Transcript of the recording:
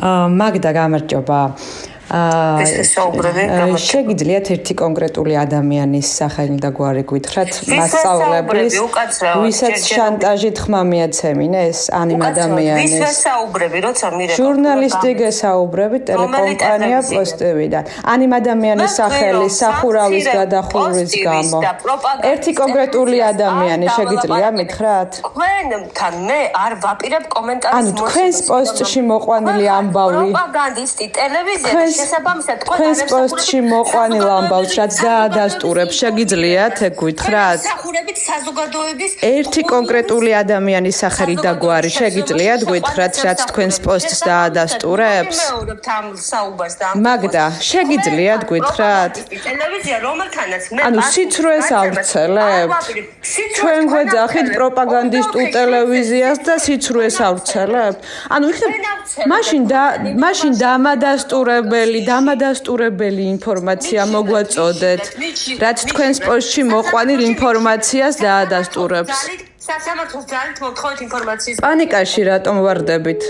მაგდა გამარჯობა. შეგიძლიათ ერთი კონკრეტული ადამიანის სახელი და გვარი გითხრათ მასწავლებლის ვისაც შანტაჟით ხმა მიაცემინეს ანიმ ადამიანის ვის ვესაუბრები როცა მირეკავ ჟურნალისტი გესაუბრებით ტელეკომპანია პოსტივიდან ანიმ ადამიანის სახელი სახურავის გადახურვის გამო ერთი კონკრეტული ადამიანი შეგიძლია მითხრათ თქვენთან მე არ ვაპირებ კომენტარის ანუ თქვენს პოსტში მოყვანილი ამბავი პროპაგანდისტი ტელევიზიაში თქვენს პოსტში მოყვანილ ამბავს რაც დაადასტურებს შეგიძლიათ ეგ გითხრათ სახურებით საზოგადოების ერთი კონკრეტული ადამიანის სახელი და გვარი შეგიძლიათ გითხრათ რაც თქვენს პოსტს დაადასტურებს მაგდა შეგიძლიათ გითხრათ ტელევიზია რომელთანაც მე ანუ სიცრუეს ავრცელებთ ჩვენ გვეძახით პროპაგანდისტულ ტელევიზიას და სიცრუეს ავრცელებთ ანუ იქნებ მაშინ დამადასტურებელი ინფორმაცია მოგვაწოდეთ რაც თქვენს პოსტში მოყვანილ ინფორმაციას დაადასტურებს სასამართლოს ძალით მოგთხოვეთ ინფორმაციის პანიკაში რატომ ვარდებით